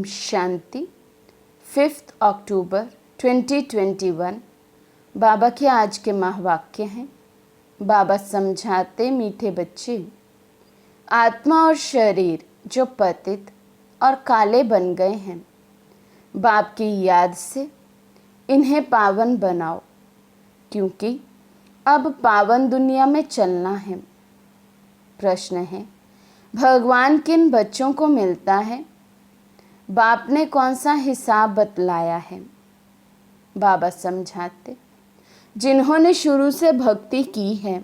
शांति। 5 अक्टूबर 2021 बाबा के आज के महावाक्य हैं। बाबा समझाते मीठे बच्चे, आत्मा और शरीर जो पतित और काले बन गए हैं, बाप की याद से इन्हें पावन बनाओ, क्योंकि अब पावन दुनिया में चलना है। प्रश्न है, भगवान किन बच्चों को मिलता है? बाप ने कौन सा हिसाब बतलाया है? बाबा समझाते, जिन्होंने शुरू से भक्ति की है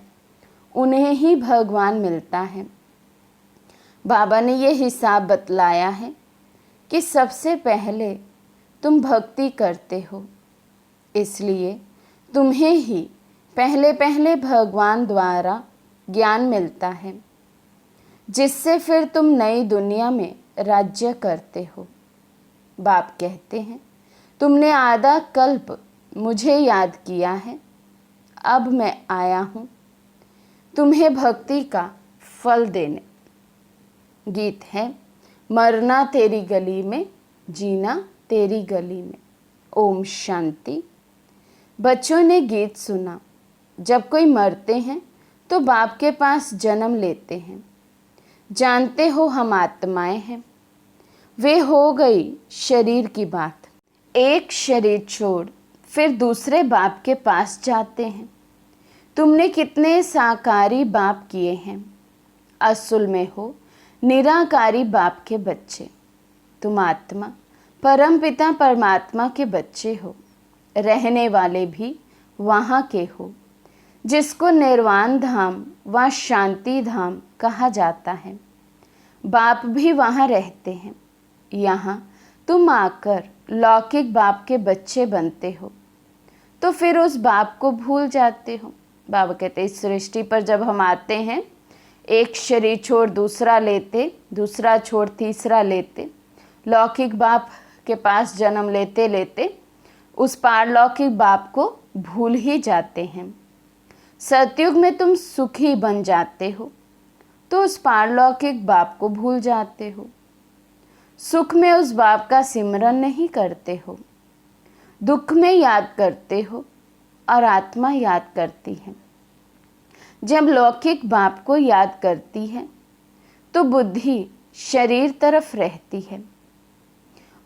उन्हें ही भगवान मिलता है। बाबा ने ये हिसाब बतलाया है कि सबसे पहले तुम भक्ति करते हो, इसलिए तुम्हें ही पहले पहले भगवान द्वारा ज्ञान मिलता है, जिससे फिर तुम नई दुनिया में राज्य करते हो। बाप कहते हैं, तुमने आधा कल्प मुझे याद किया है, अब मैं आया हूँ तुम्हें भक्ति का फल देने। गीत है, मरना तेरी गली में, जीना तेरी गली में। ओम शांति। बच्चों ने गीत सुना, जब कोई मरते हैं तो बाप के पास जन्म लेते हैं। जानते हो हम आत्माएं हैं, वे हो गई शरीर की बात। एक शरीर छोड़ फिर दूसरे बाप के पास जाते हैं। तुमने कितने साकारी बाप किए हैं, असल में हो निराकारी बाप के बच्चे। तुम आत्मा परम पिता परमात्मा के बच्चे हो, रहने वाले भी वहाँ के हो, जिसको निर्वाण धाम व शांति धाम कहा जाता है। बाप भी वहाँ रहते हैं। यहाँ तुम आकर लौकिक बाप के बच्चे बनते हो, तो फिर उस बाप को भूल जाते हो। बाबा कहते, इस सृष्टि पर जब हम आते हैं, एक शरीर छोड़ दूसरा लेते, दूसरा छोड़ तीसरा लेते, लौकिक बाप के पास जन्म लेते लेते उस पारलौकिक बाप को भूल ही जाते हैं। सतयुग में तुम सुखी बन जाते हो, तो उस पारलौकिक बाप को भूल जाते हो। सुख में उस बाप का सिमरन नहीं करते हो, दुख में याद करते हो और आत्मा याद करती है। जब लौकिक बाप को याद करती है तो बुद्धि शरीर तरफ रहती है।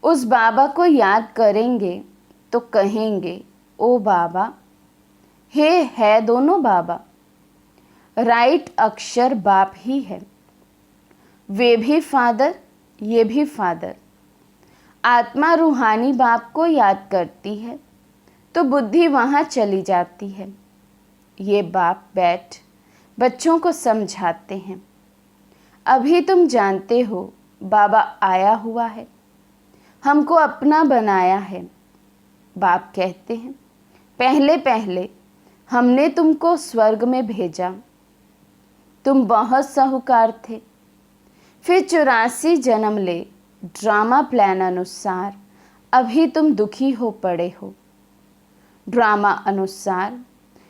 उस बाबा को याद करेंगे तो कहेंगे, ओ बाबा, हे है दोनों बाबा। राइट अक्षर बाप ही है, वे भी फादर, ये भी फादर। आत्मा रूहानी बाप को याद करती है तो बुद्धि वहाँ चली जाती है। ये बाप बैठ बच्चों को समझाते हैं। अभी तुम जानते हो बाबा आया हुआ है, हमको अपना बनाया है। बाप कहते हैं, पहले पहले हमने तुमको स्वर्ग में भेजा, तुम बहुत साहूकार थे। फिर 84 जन्म ले ड्रामा प्लान अनुसार अभी तुम दुखी हो पड़े हो। ड्रामा अनुसार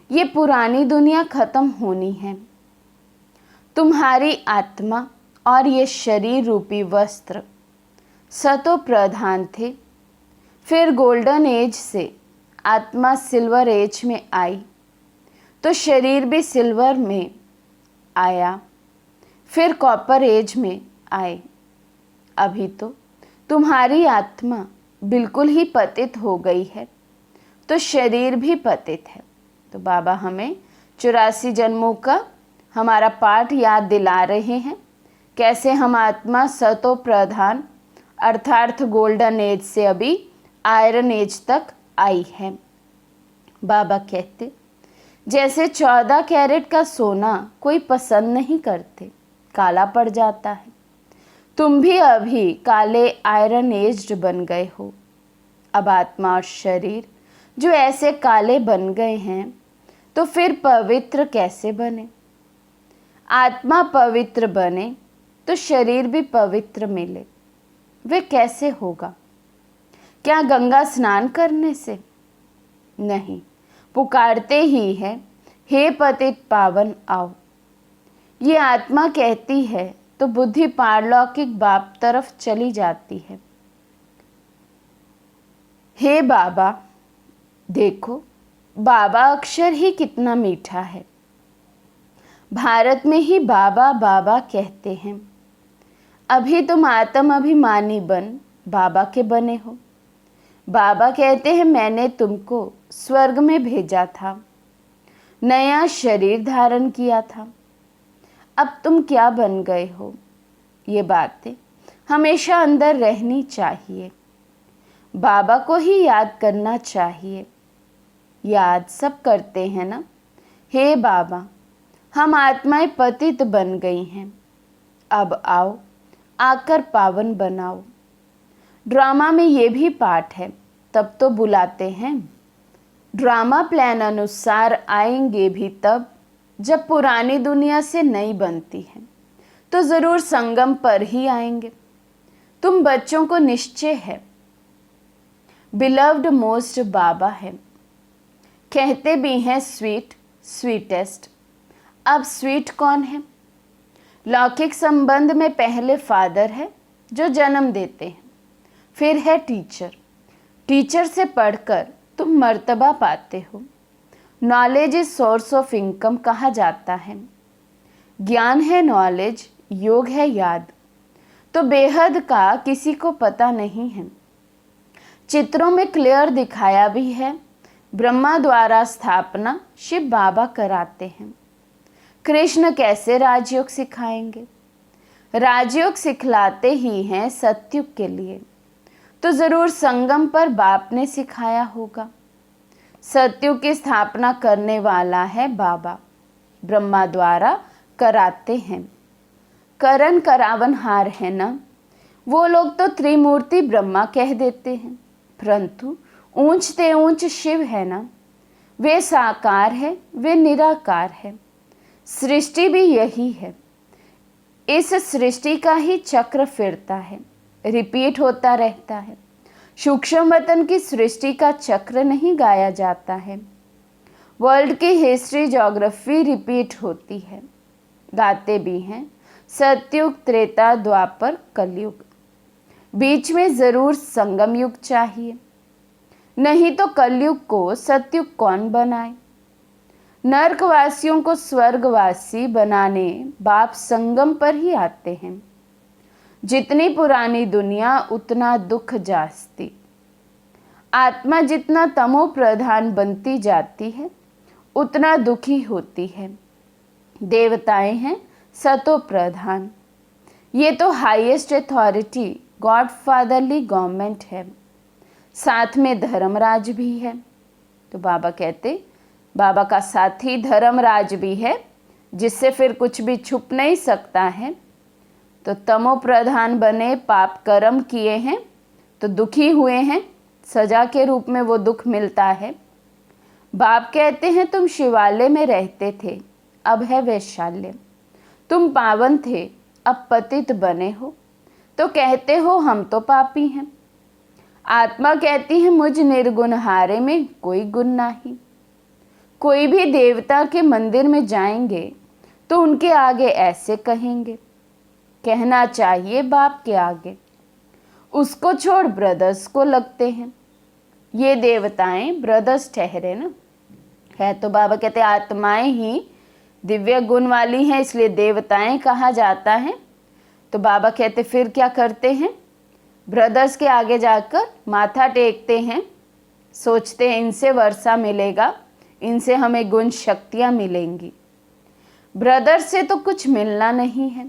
ये पुरानी दुनिया खत्म होनी है। तुम्हारी आत्मा और ये शरीर रूपी वस्त्र सतो प्रधान थे। फिर गोल्डन एज से आत्मा सिल्वर एज में आई, तो शरीर भी सिल्वर में आया। फिर कॉपर एज में आए। अभी तो तुम्हारी आत्मा बिल्कुल ही पतित हो गई है, तो शरीर भी पतित है। तो बाबा हमें 84 जन्मों का हमारा पाठ याद दिला रहे हैं, कैसे हम आत्मा सतो प्रधान अर्थात गोल्डन एज से अभी आयरन एज तक आई है। बाबा कहते, जैसे 14 कैरेट का सोना कोई पसंद नहीं करते, काला पड़ जाता है। तुम भी अभी काले आयरन एज्ड बन गए हो। अब आत्मा और शरीर जो ऐसे काले बन गए हैं, तो फिर पवित्र कैसे बने? आत्मा पवित्र बने तो शरीर भी पवित्र मिले। वे कैसे होगा? क्या गंगा स्नान करने से? नहीं, पुकारते ही है, हे पतित पावन आओ। ये आत्मा कहती है तो बुद्धि पारलौकिक बाप तरफ चली जाती है। हे बाबा, देखो बाबा अक्षर ही कितना मीठा है। भारत में ही बाबा बाबा कहते हैं। अभी तुम आत्म अभिमानी बन बाबा के बने हो। बाबा कहते हैं मैंने तुमको स्वर्ग में भेजा था, नया शरीर धारण किया था। अब तुम क्या बन गए हो? ये बातें हमेशा अंदर रहनी चाहिए। बाबा को ही याद करना चाहिए। याद सब करते हैं ना। हे बाबा, हम आत्माएं पतित बन गई हैं। अब आओ, आकर पावन बनाओ। ड्रामा में ये भी पाठ है, तब तो बुलाते हैं। ड्रामा प्लान अनुसार आएंगे भी तब जब पुरानी दुनिया से नई बनती है, तो ज़रूर संगम पर ही आएंगे। तुम बच्चों को निश्चय है बिलव्ड मोस्ट बाबा है। कहते भी हैं स्वीट, स्वीटेस्ट। अब स्वीट कौन है? लौकिक संबंध में पहले फादर है जो जन्म देते हैं, फिर है टीचर। टीचर से पढ़कर तुम मर्तबा पाते हो। Knowledge is source of income कहा जाता है। ज्ञान है नॉलेज, योग है याद। तो बेहद का किसी को पता नहीं है। चित्रों में क्लियर दिखाया भी है। ब्रह्मा द्वारा स्थापना शिव बाबा कराते हैं। कृष्ण कैसे राजयोग सिखाएंगे? राजयोग सिखलाते ही हैं सतयुग के लिए, तो ज़रूर संगम पर बाप ने सिखाया होगा। सतयुग की स्थापना करने वाला है बाबा, ब्रह्मा द्वारा कराते हैं। करण करावनहार है ना। वो लोग तो त्रिमूर्ति ब्रह्मा कह देते हैं, परंतु ऊंचते ऊंच शिव है ना। वे साकार है, वे निराकार है। सृष्टि भी यही है। इस सृष्टि का ही चक्र फिरता है, रिपीट होता रहता है। सूक्ष्म वतन की सृष्टि का चक्र नहीं गाया जाता है। वर्ल्ड की हिस्ट्री, ज्योग्राफी रिपीट होती है। गाते भी हैं सतयुग, त्रेता, द्वापर, कलयुग। बीच में ज़रूर संगम युग चाहिए, नहीं तो कलयुग को सतयुग कौन बनाए। नरकवासियों को स्वर्गवासी बनाने बाप संगम पर ही आते हैं। जितनी पुरानी दुनिया उतना दुख जास्ती। आत्मा जितना तमो प्रधान बनती जाती है उतना दुखी होती है। देवताएं हैं सतो प्रधान। ये तो highest authority God fatherly government है। साथ में धर्मराज भी है। तो बाबा कहते बाबा का साथी धर्मराज भी है, जिससे फिर कुछ भी छुप नहीं सकता है। तो तमो प्रधान बने, पाप कर्म किए हैं तो दुखी हुए हैं, सजा के रूप में वो दुख मिलता है। बाप कहते हैं तुम शिवालय में रहते थे, अब है वैशाल्य। तुम पावन थे, अब पतित बने हो, तो कहते हो हम तो पापी हैं। आत्मा कहती है मुझ निर्गुणहारे में कोई गुण नहीं। कोई भी देवता के मंदिर में जाएंगे तो उनके आगे ऐसे कहेंगे, कहना चाहिए बाप के आगे। उसको छोड़ ब्रदर्स को लगते हैं। ये देवताएं ब्रदर्स ठहरे ना। है तो बाबा कहते आत्माएं ही दिव्य गुण वाली हैं, इसलिए देवताएं कहा जाता है। तो बाबा कहते फिर क्या करते हैं? ब्रदर्स के आगे जाकर माथा टेकते हैं, सोचते हैं इनसे वर्षा मिलेगा, इनसे हमें गुण शक्तियाँ मिलेंगी। ब्रदर्स से तो कुछ मिलना नहीं है।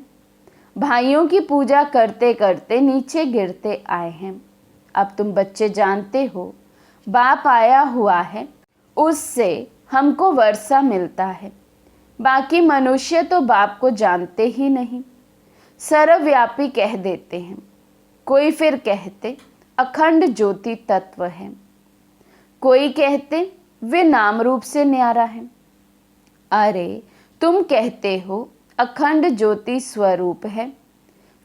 भाइयों की पूजा करते करते नीचे गिरते आए हैं। अब तुम बच्चे जानते हो बाप आया हुआ है, उससे हमको वर्षा मिलता है। बाकी मनुष्य तो बाप को जानते ही नहीं, सर्वव्यापी कह देते हैं। कोई फिर कहते अखंड ज्योति तत्व है, कोई कहते वे नाम रूप से न्यारा है। अरे तुम कहते हो अखंड ज्योति स्वरूप है,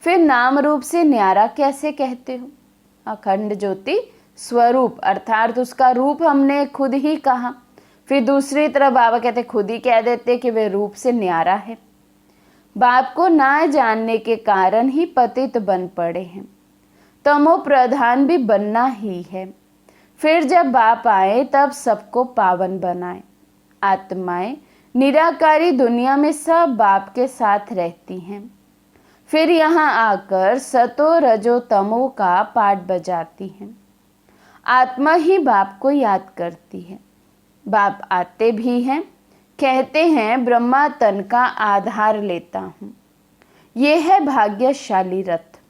फिर नाम रूप से न्यारा कैसे कहते हो? अखंड ज्योति स्वरूप अर्थात उसका रूप हमने खुद ही कहा, फिर दूसरी तरफ बाबा कहते खुद ही कह देते कि वे रूप से न्यारा है। बाप को ना जानने के कारण ही पतित बन पड़े हैं। तमो प्रधान भी बनना ही है, फिर जब बाप आए तब सबको पावन बनाए। आत्माएं निराकारी दुनिया में सब बाप के साथ रहती हैं। फिर यहाँ आकर सतो रजो तमो का पाठ बजाती हैं। आत्मा ही बाप को याद करती है। बाप आते भी हैं, कहते हैं ब्रह्मा तन का आधार लेता हूँ। ये है भाग्यशाली रथ।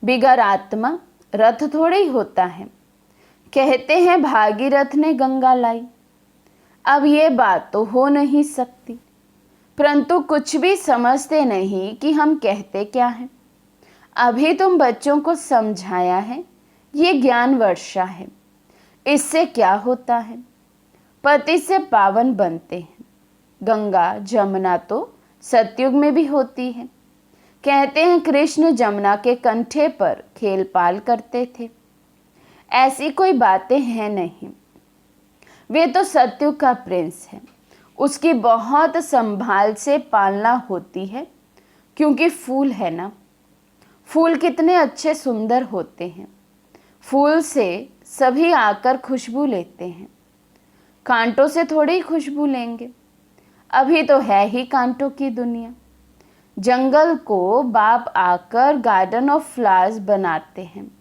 बिगर आत्मा रथ थोड़े ही होता है। कहते हैं भागीरथ ने गंगा लाई। अब ये बात तो हो नहीं सकती, परंतु कुछ भी समझते नहीं कि हम कहते क्या हैं। अभी तुम बच्चों को समझाया है, ये ज्ञान वर्षा है। इससे क्या होता है? पति से पावन बनते हैं। गंगा जमुना तो सतयुग में भी होती है। कहते हैं कृष्ण जमुना के कंठे पर खेल पाल करते थे। ऐसी कोई बातें हैं नहीं। वे तो सतयुग का प्रिंस है। उसकी बहुत संभाल से पालना होती है, क्योंकि फूल है ना। फूल कितने अच्छे सुंदर होते हैं। फूल से सभी आकर खुशबू लेते हैं। कांटों से थोड़ी खुशबू लेंगे। अभी तो है ही कांटों की दुनिया। जंगल को बाप आकर गार्डन ऑफ फ्लावर्स बनाते हैं,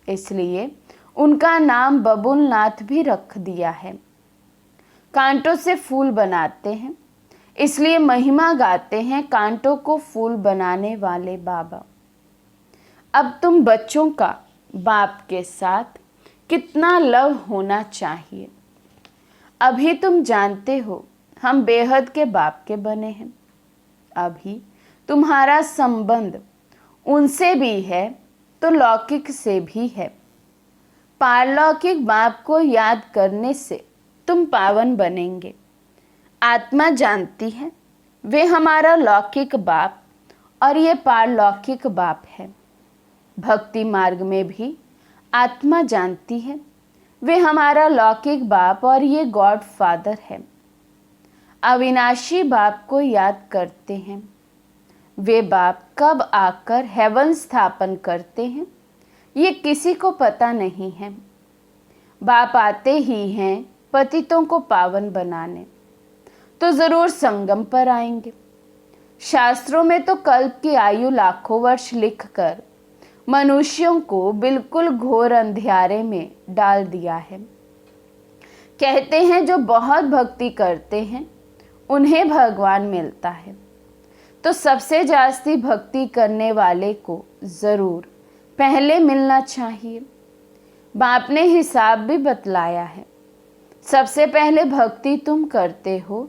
इसलिए उनका नाम बबुलनाथ भी रख दिया है। कांटों से फूल बनाते हैं, इसलिए महिमा गाते हैं कांटों को फूल बनाने वाले बाबा। अब तुम बच्चों का बाप के साथ कितना लव होना चाहिए। अभी तुम जानते हो हम बेहद के बाप के बने हैं। अभी तुम्हारा संबंध उनसे भी है तो लौकिक से भी है। पारलौकिक बाप को याद करने से तुम पावन बनेंगे। आत्मा जानती है वे हमारा लौकिक बाप और ये पारलौकिक बाप है। भक्ति मार्ग में भी आत्मा जानती है वे हमारा लौकिक बाप और ये गॉड फादर है। अविनाशी बाप को याद करते हैं। वे बाप कब आकर हेवन स्थापन करते हैं ये किसी को पता नहीं है। बाप आते ही हैं पतितों को पावन बनाने, तो जरूर संगम पर आएंगे। शास्त्रों में तो कल्प की आयु लाखों वर्ष लिखकर मनुष्यों को बिल्कुल घोर अंधियारे में डाल दिया है। कहते हैं जो बहुत भक्ति करते हैं उन्हें भगवान मिलता है, तो सबसे जास्ती भक्ति करने वाले को जरूर पहले मिलना चाहिए। बाप ने हिसाब भी बतलाया है। सबसे पहले भक्ति तुम करते हो,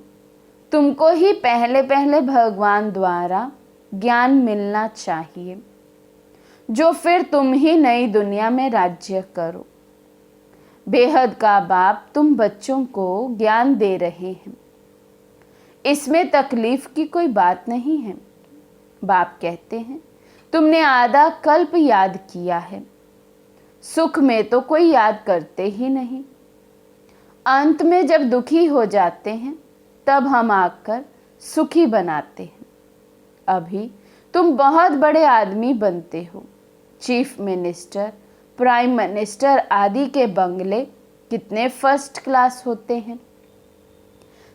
तुमको ही पहले पहले भगवान द्वारा ज्ञान मिलना चाहिए, जो फिर तुम ही नई दुनिया में राज्य करो। बेहद का बाप तुम बच्चों को ज्ञान दे रहे हैं, इसमें तकलीफ की कोई बात नहीं है। बाप कहते हैं तुमने आधा कल्प याद किया है, सुख में तो कोई याद करते ही नहीं। अंत में जब दुखी हो जाते हैं तब हम आकर सुखी बनाते हैं। अभी तुम बहुत बड़े आदमी बनते हो। चीफ मिनिस्टर, प्राइम मिनिस्टर आदि के बंगले कितने फर्स्ट क्लास होते हैं।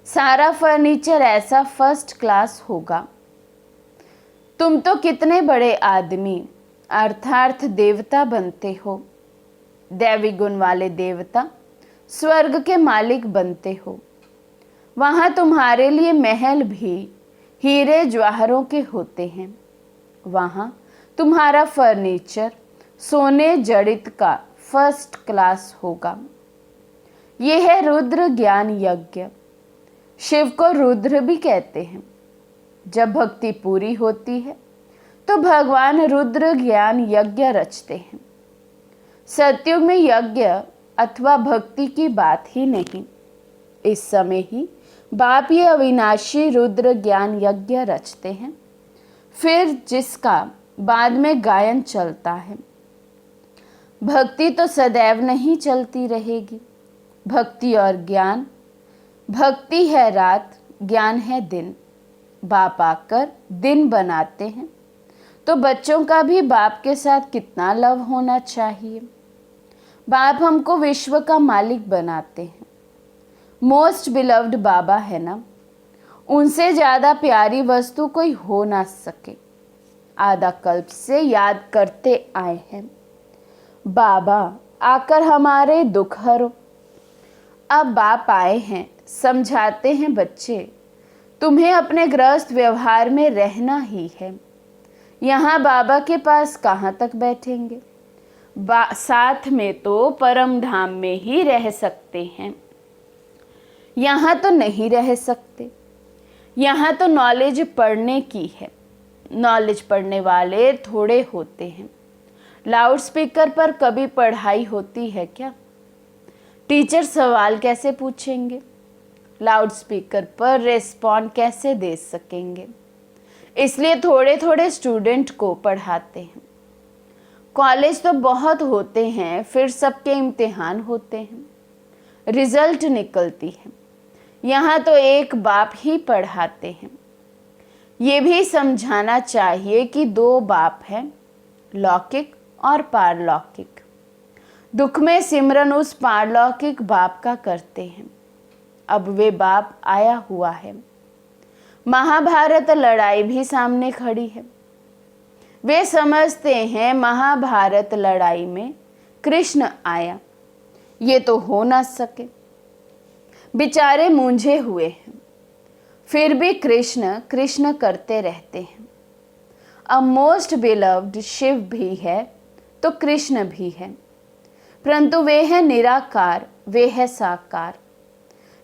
सारा फर्नीचर ऐसा फर्स्ट क्लास होगा। तुम तो कितने बड़े आदमी अर्थार्थ देवता बनते हो। दैवी गुण वाले देवता, स्वर्ग के मालिक बनते हो। वहाँ तुम्हारे लिए महल भी हीरे जवाहरों के होते हैं। वहाँ तुम्हारा फर्नीचर सोने जड़ित का फर्स्ट क्लास होगा। यह है रुद्र ज्ञान यज्ञ। शिव को रुद्र भी कहते हैं। जब भक्ति पूरी होती है तो भगवान रुद्र ज्ञान यज्ञ रचते हैं। सतयुग में यज्ञ अथवा भक्ति की बात ही नहीं। इस समय ही बाप ये अविनाशी रुद्र ज्ञान यज्ञ रचते हैं, फिर जिसका बाद में गायन चलता है। भक्ति तो सदैव नहीं चलती रहेगी। भक्ति और ज्ञान, भक्ति है रात, ज्ञान है दिन। बाप आकर दिन बनाते हैं, तो बच्चों का भी बाप के साथ कितना लव होना चाहिए। बाप हमको विश्व का मालिक बनाते हैं। मोस्ट बिलव्ड बाबा है ना, उनसे ज़्यादा प्यारी वस्तु कोई हो ना सके। आधा कल्प से याद करते आए हैं, बाबा आकर हमारे दुख हरो। अब बाप आए हैं, समझाते हैं बच्चे, तुम्हें अपने गृहस्थ व्यवहार में रहना ही है। यहाँ बाबा के पास कहाँ तक बैठेंगे? साथ में तो परम धाम में ही रह सकते हैं, यहाँ तो नहीं रह सकते। यहाँ तो नॉलेज पढ़ने की है, नॉलेज पढ़ने वाले थोड़े होते हैं। लाउड स्पीकर पर कभी पढ़ाई होती है क्या? टीचर सवाल कैसे पूछेंगे? लाउड स्पीकर पर रेस्पॉन्ड कैसे दे सकेंगे? इसलिए थोड़े थोड़े स्टूडेंट को पढ़ाते हैं। कॉलेज तो बहुत होते हैं, फिर सबके इम्तिहान होते हैं, रिजल्ट निकलती है। यहाँ तो एक बाप ही पढ़ाते हैं। ये भी समझाना चाहिए कि दो बाप हैं, लौकिक और पारलौकिक। दुख में सिमरन उस पारलौकिक बाप का करते हैं। अब वे बाप आया हुआ है। महाभारत लड़ाई भी सामने खड़ी है। वे समझते हैं महाभारत लड़ाई में कृष्ण आया, ये तो हो ना सके। बेचारे मूंझे हुए हैं, फिर भी कृष्ण कृष्ण करते रहते हैं। अब मोस्ट बिलव्ड शिव भी है तो कृष्ण भी है, परंतु वे है निराकार, वे है साकार।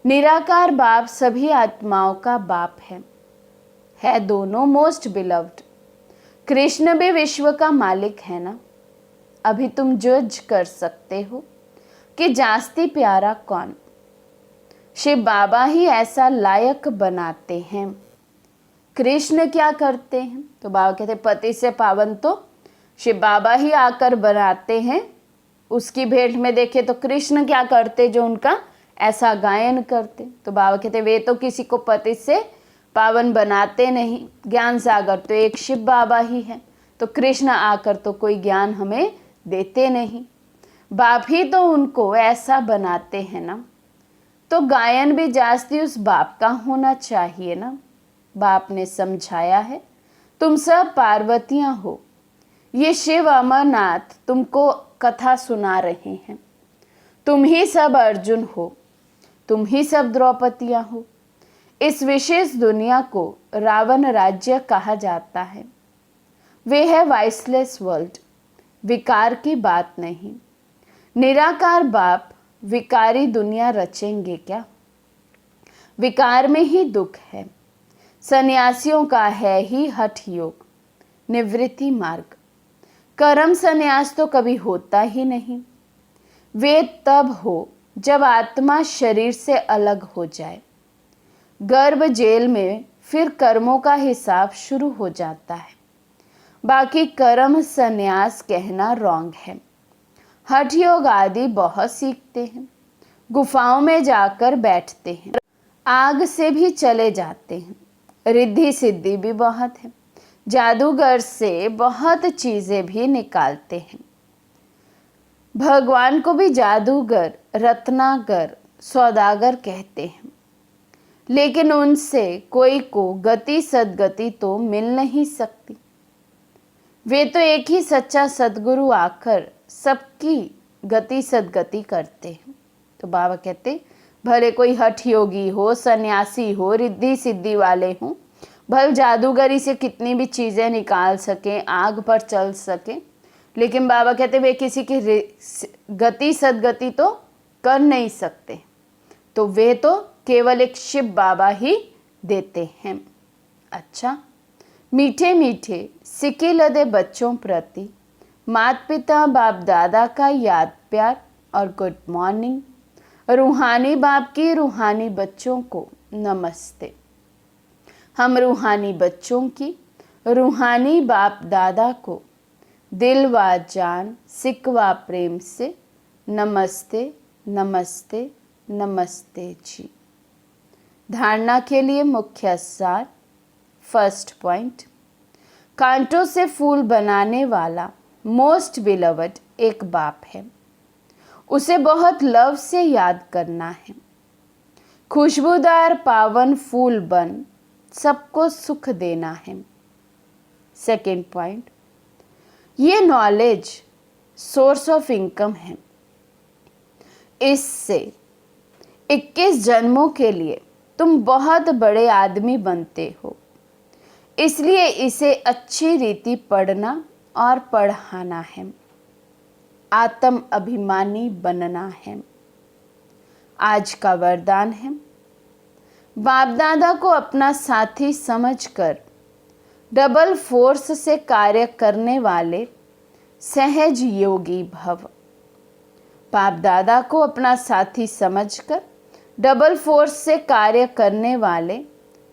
निराकार बाप सभी आत्माओं का बाप है दोनों मोस्ट बिलव्ड। कृष्ण भी विश्व का मालिक है ना। अभी तुम जज कर सकते हो कि जास्ती प्यारा कौन। शिव बाबा ही ऐसा लायक बनाते हैं। कृष्ण क्या करते हैं? तो बाबा कहते पति से पावन तो शिव बाबा ही आकर बनाते हैं। उसकी भेंट में देखे तो कृष्ण क्या करते जो उनका ऐसा गायन करते? तो बाबा कहते वे तो किसी को पति से पावन बनाते नहीं। ज्ञान सागर तो एक शिव बाबा ही है, तो कृष्ण आकर तो कोई ज्ञान हमें देते नहीं। बाप ही तो उनको ऐसा बनाते हैं ना, तो गायन भी जास्ती उस बाप का होना चाहिए ना। बाप ने समझाया है, तुम सब पार्वतियां हो। ये शिव अमरनाथ तुमको कथा सुना रहे हैं। तुम ही सब अर्जुन हो, तुम ही सब द्रौपदियां हो। इस विशेष दुनिया को रावण राज्य कहा जाता है। वे है वाइसलेस वर्ल्ड, विकार की बात नहीं। निराकार बाप विकारी दुनिया रचेंगे क्या? विकार में ही दुख है। सन्यासियों का है ही हठ योग, निवृत्ति मार्ग। कर्म सन्यास तो कभी होता ही नहीं। वे तब हो जब आत्मा शरीर से अलग हो जाए। गर्भ जेल में फिर कर्मों का हिसाब शुरू हो जाता है। बाकी कर्म सन्यास कहना रॉन्ग है। हठ योग आदि बहुत सीखते हैं, गुफाओं में जाकर बैठते हैं, आग से भी चले जाते हैं। रिद्धि सिद्धि भी बहुत है, जादूगर से बहुत चीज़ें भी निकालते हैं। भगवान को भी जादूगर, रत्नाकर, सौदागर कहते हैं, लेकिन उनसे कोई को गति सदगति तो मिल नहीं सकती। वे तो एक ही सच्चा सदगुरु आकर सबकी गति सदगति करते हैं। तो बाबा कहते भले कोई हठ योगी हो, सन्यासी हो, रिद्धि सिद्धि वाले हों, भले जादूगरी से कितनी भी चीज़ें निकाल सकें, आग पर चल सकें, लेकिन बाबा कहते वे किसी की गति सदगति तो कर नहीं सकते। तो वे तो केवल एक शिव बाबा ही देते हैं। अच्छा, मीठे मीठे सिके लदे बच्चों प्रति माता पिता बाप दादा का याद प्यार और गुड मॉर्निंग। रूहानी बाप की रूहानी बच्चों को नमस्ते। हम रूहानी बच्चों की रूहानी बाप दादा को दिल व जान सिकवा प्रेम से नमस्ते नमस्ते नमस्ते जी। धारणा के लिए मुख्य सार। फर्स्ट पॉइंट, कांटों से फूल बनाने वाला मोस्ट बिलवड एक बाप है। उसे बहुत लव से याद करना है। खुशबूदार पावन फूल बन सबको सुख देना है। सेकेंड पॉइंट, ये नॉलेज सोर्स ऑफ इनकम है। इससे 21 जन्मों के लिए तुम बहुत बड़े आदमी बनते हो, इसलिए इसे अच्छी रीति पढ़ना और पढ़ाना है। आत्म अभिमानी बनना है। आज का वरदान है, बाप दादा को अपना साथी समझकर डबल फोर्स से कार्य करने वाले सहज योगी भव। बाप दादा को अपना साथी समझकर डबल फोर्स से कार्य करने वाले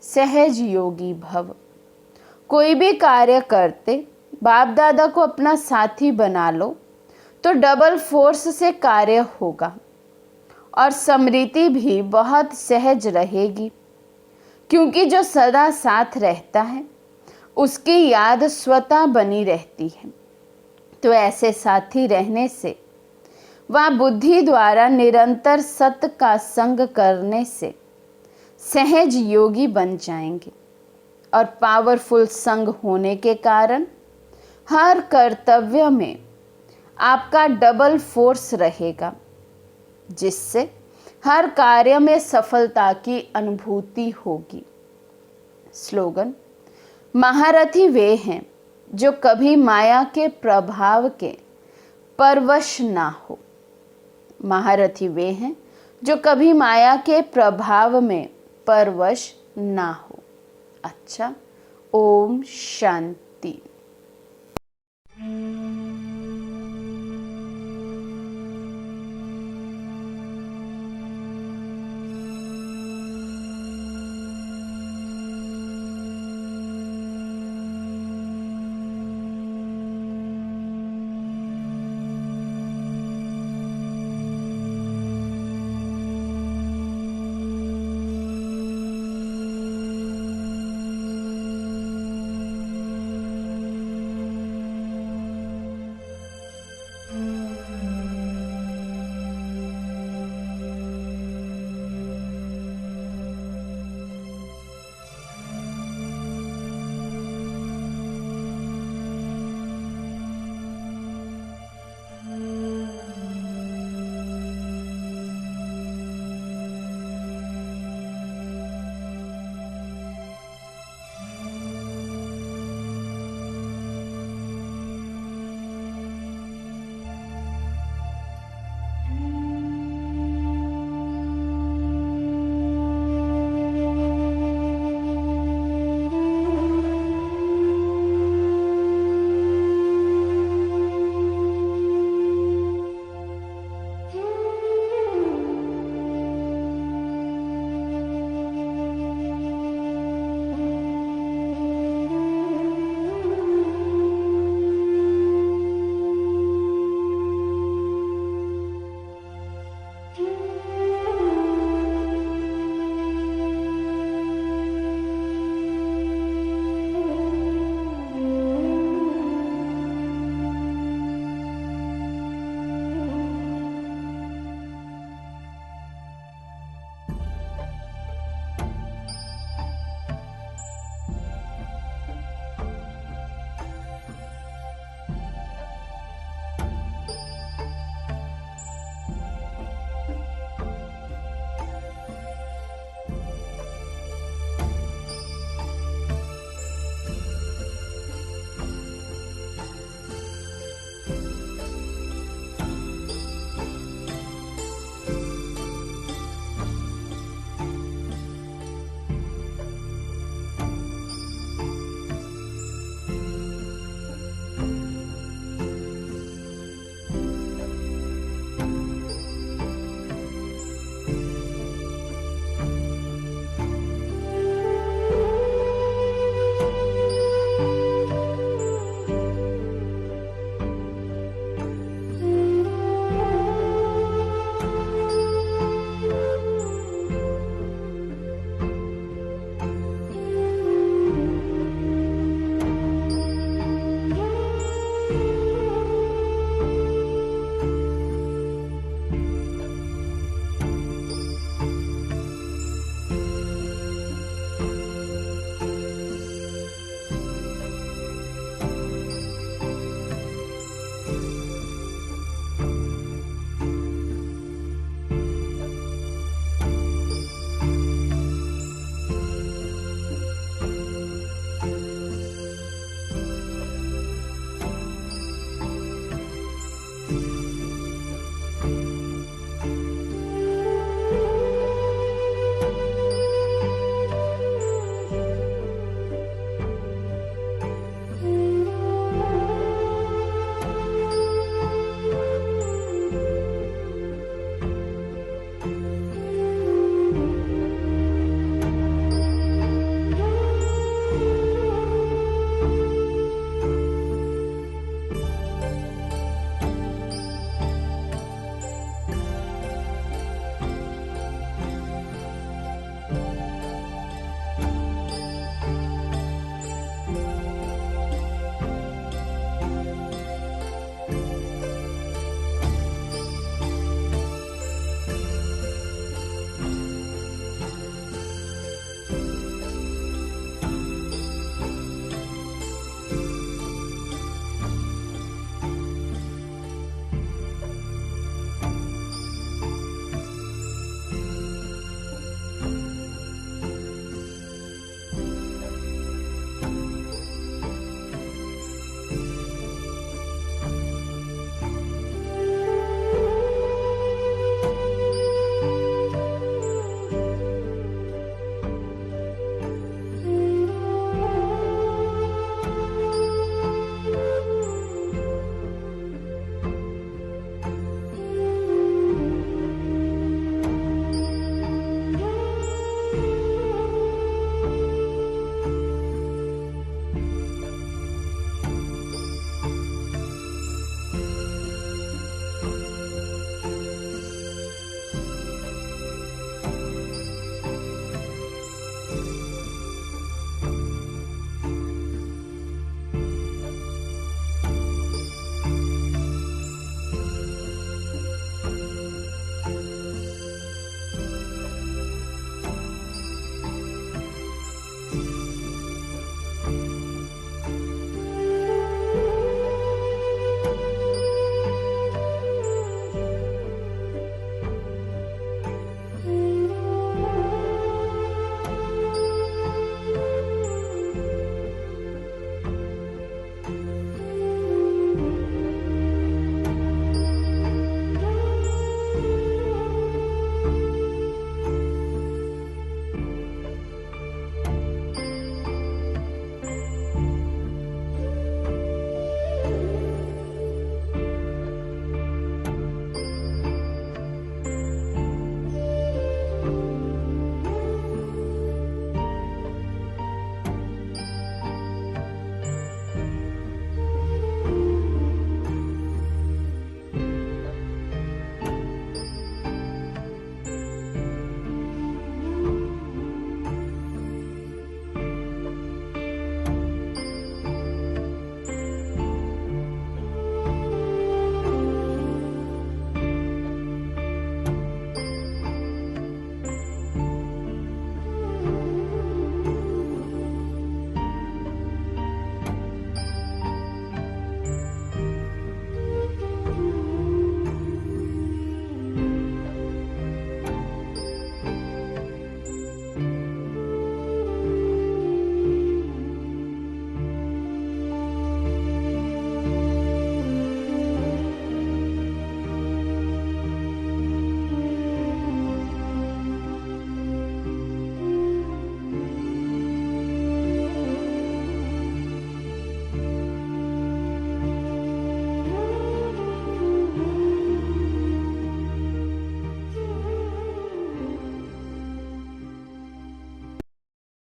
सहज योगी भव। कोई भी कार्य करते बाप दादा को अपना साथी बना लो तो डबल फोर्स से कार्य होगा और स्मृति भी बहुत सहज रहेगी, क्योंकि जो सदा साथ रहता है उसकी याद स्वतः बनी रहती है। तो ऐसे साथी रहने से वह बुद्धि द्वारा निरंतर सत्य का संग करने से सहज योगी बन जाएंगे और पावरफुल संग होने के कारण हर कर्तव्य में आपका डबल फोर्स रहेगा, जिससे हर कार्य में सफलता की अनुभूति होगी। स्लोगन, महारथी वे हैं जो कभी माया के प्रभाव के परवश ना हो। महारथी वे हैं जो कभी माया के प्रभाव में परवश ना हो। अच्छा, ओम शांति।